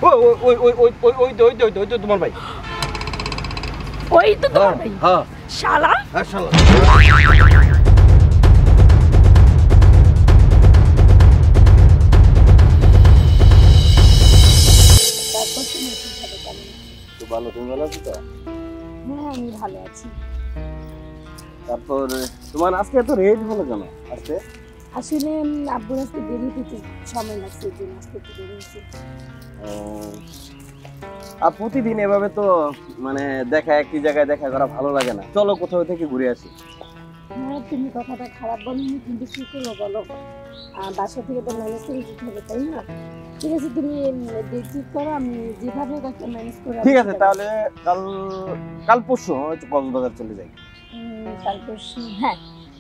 ওই তো তোমার ভাই। ওই তো তোমার ভাই? হ্যাঁ শালা। হ্যাঁ শালা। ভালো, তুমি ভালো আছো তো? হ্যাঁ আমি ভালো আছি। তারপর তোমার আজকে এত রেট হলো কেন আজকে? আসলে আব্বুর আজকে দেরি হতে সময় লাগছে, যে আজকে একটু দেরি হয়েছে। আর প্রতিদিন এভাবে তো মানে দেখা একই জায়গায় দেখা করা ভালো লাগে না, চলো কোথাও থেকে ঘুরে আসি। হ্যাঁ তুমি কথাটা খারাপ বলনি, কিন্তু কি করবো বলো, বাসা থেকে তো ম্যানেজ করে দিতে হবে তাই না? ঠিক আছে তুমি ডেট ঠিক করো, আমি যেভাবে একটা ম্যানেজ করে। ঠিক আছে তাহলে কাল পরশু একটু কক্সবাজার চলে যাই। কাল পরশু? হ্যাঁ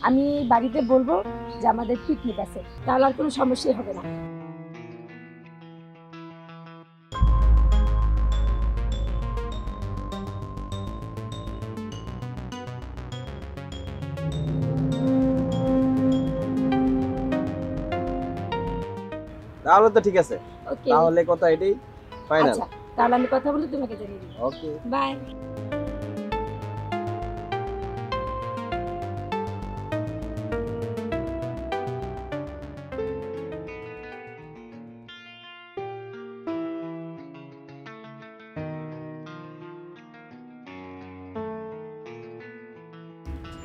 আমি বাড়িতে বলবো যে আমাদের পিকনিক আছে, তাহলে আর কোনো সমস্যাই হবে না। তাহলে তো ঠিক আছে, ওকে তাহলে কথা এটাই ফাইনাল। আচ্ছা তাহলে আমি কথা বলে তোমাকে জানিয়ে দিই। Okay bye.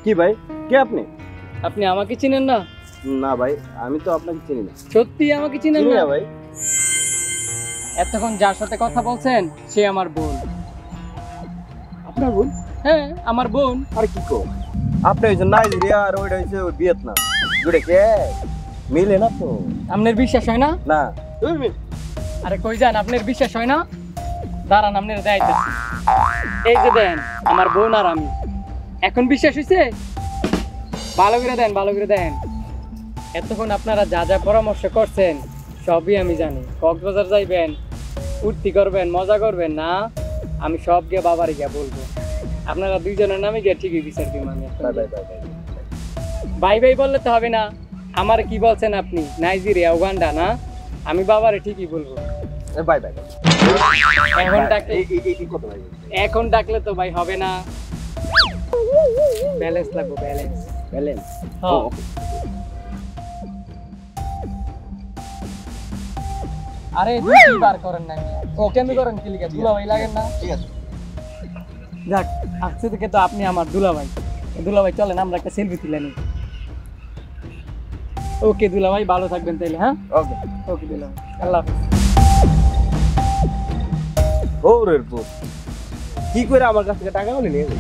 কি ভাই, কে আপনি? আপনি আমাকে চিনেন না? না ভাই, আমি তো আপনাকে চিনি না। সত্যি আমাকে চিনেন চিনি না না ভাই। এতক্ষণ যার সাথে কথা বলছেন সে আমার বোন। আপনার বোন? হ্যাঁ আমার বোন। আর কি কো, আপনি হইছেন নাইজেরিয়া আর ওইটা হইছে ভিয়েতনাম, দুটো কে মিলে না তো? আপনার বিশ্বাস হয় না? না। আরে কই যান, আপনার বিশ্বাস হয় না? দাঁড়ান আপনার দেখাইতেছি। এই যে দেন আমার বোন আর আমি। এখন বিশ্বাস হইছে? ভালো করে দেন, ভালো করে দেন। এতক্ষণ আপনারা যা যা পরামর্শ করছেন সবই আমি জানি। কক্সবাজার যাইবেন, ফুর্তি করবেন, মজা করবেন না, আমি সব গিয়ে বাবারে গিয়ে বলবো। আপনারা দুইজনের নামে গিয়ে ঠিকই বিচার দিব আমি। ভাই ভাই বললে তো হবে না। আমার কি বলছেন আপনি? নাইজেরিয়া, উগান্ডা না? আমি বাবারে ঠিকই বলবো। Bye bye. এখন ডাকলে তো ভাই হবে না, ব্যালেন্স লাগবে, ব্যালেন্স। ব্যালেন্স? আরে দুই বার করেন না, ওকে আমি করেন কি লিখে? দুলাভাই লাগেন না? ঠিক আছে যাক, আজকে থেকে তো আপনি আমার দুলাভাই। দুলাভাই চলেন আমরা একটা সেলফি তুলে নিই। ওকে দুলাভাই, ভালো থাকবেন তাইলে। হ্যাঁ ওকে ওকে দুলাভাই, আল্লাহ হাফেজ। ওরে পুত, কি করে আমার কাছ থেকে টাকা গুলো নিয়ে গেল?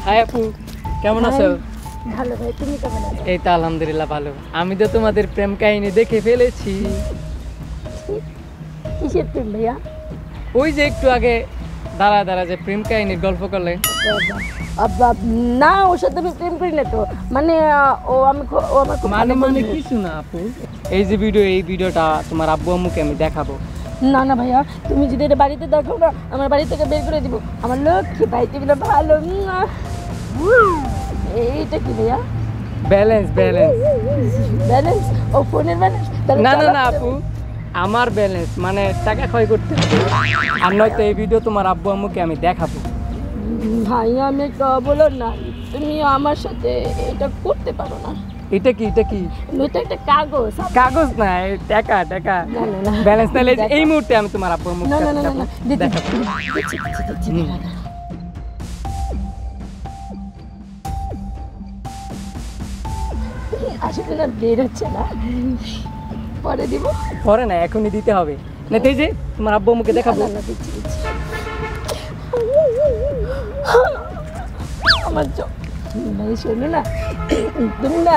হাই আপু, কেমন আছো? ভালো ভাই, তুমি কেমন আছো? এই তো আলহামদুলিল্লাহ ভালো। আমি তো তোমাদের প্রেম কাহিনী দেখে ফেলেছি। কিসের প্রেম ভাইয়া? ওই যে একটু আগে দাঁড়া দাঁড়া যে প্রেম কাহিনীর গল্প করলে। না ওর সাথে আমি প্রেম করি না তো, মানে ও আমার মানে মানে কিছু না আপু। এই যে ভিডিও, এই ভিডিওটা তোমার আব্বু আম্মুকে আমি দেখাবো। না না ভাইয়া, তুমি যদি এটা বাড়িতে দেখাও না, আমার বাড়ি থেকে বের করে দিব। আমার লক্ষ্মী ভাই, তুমি না ভালো। এইটা কি ভাইয়া? Balance balance balance? ও ফোনের ব্যালেন্স? না না না আপু, আমার ব্যালেন্স মানে টাকা ক্ষয় করতে হবে। আর নয়তো এই ভিডিও তোমার আব্বু আম্মুকে আমি দেখাবো। ভাইয়া আমি একটা বলো না, তুমি আমার সাথে এটা করতে পারো না। এটা কি? এটা কি? এটা একটা কাগজ। কাগজ না, টাকা টাকা। না না না, ব্যালেন্স তাহলে এই মুহূর্তে আমি তোমার আব্বু আম্মুকে না না না না দেখাবো। আসলে না বের হচ্ছে না, পরে দিব। পরে না, এখনই দিতে হবে। না তো এই যে তোমার আব্বু আম্মুকে দেখাবো। আমার ভাই শোনো না, তুমি না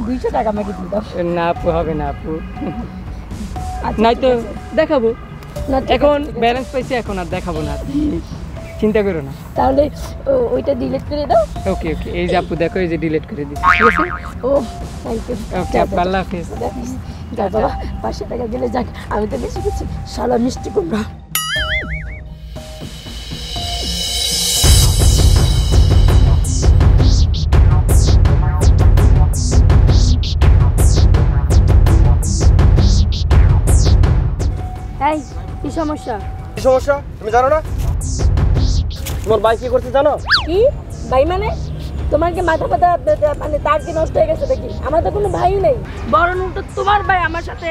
200 টাকা আমাকে দিয়ে দাও। না আপু, হবে না আপু। নাই তো দেখাবো। এখন ব্যালেন্স পাইছি, এখন আর দেখাবো না, চিন্তা করো না। তাহলে ওইটা ডিলিট করে দাও। ওকে ওকে, এই যে আপু দেখো, এই যে ডিলিট করে দিচ্ছি, ঠিক আছে? ও থ্যাংক ইউ। ওকে আপু, আল্লাহ হাফেজ। যা বাবা, 500 টাকা দিলে যাক, আমি তো বেশি কিছু শালা মিষ্টি কুমড়া। সমস্যা? কি সমস্যা তুমি জানো না? তোমার ভাই কি করছে জানো? কি ভাই মানে? তোমার কি মাথা পাতা মানে তার কি নষ্ট হয়ে গেছে নাকি? আমার তো কোনো ভাই নেই, বরং উল্টো তোমার ভাই আমার সাথে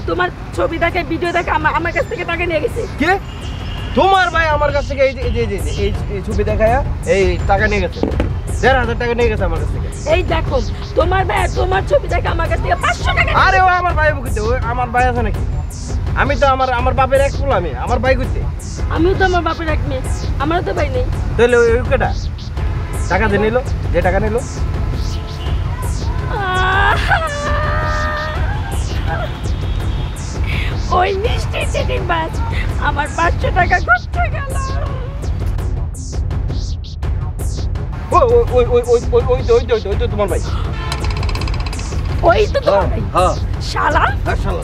তোমার ছবি দেখে ভিডিও দেখে আমার কাছ থেকে টাকা নিয়ে গেছে। কে? তোমার ভাই আমার কাছ থেকে এই ছবি দেখায়া এই টাকা নিয়ে গেছে, 1,500 টাকা নিয়ে গেছে আমার কাছ থেকে। এই দেখো তোমার ভাই তোমার ছবি দেখে আমার কাছ থেকে 500 টাকা। আরে ও আমার ভাই বুঝতে, ও আমার ভাই আছে নাকি? আমি তো আমার বাপের এক ফুল, আমি আমার ভাই করতে। আমিও তো আমার বাপের এক মেয়ে, আমারও তো ভাই নেই। তাহলে ওই কেটা টাকা দিয়ে নিল, যে টাকা নিল? ওই মিষ্টি চিটিং বাজ আমার 500 টাকা কোথায় গেল? ওই তো তোমার ভাই। ওই তো তোমার ভাই। হ্যাঁ শালা শালা।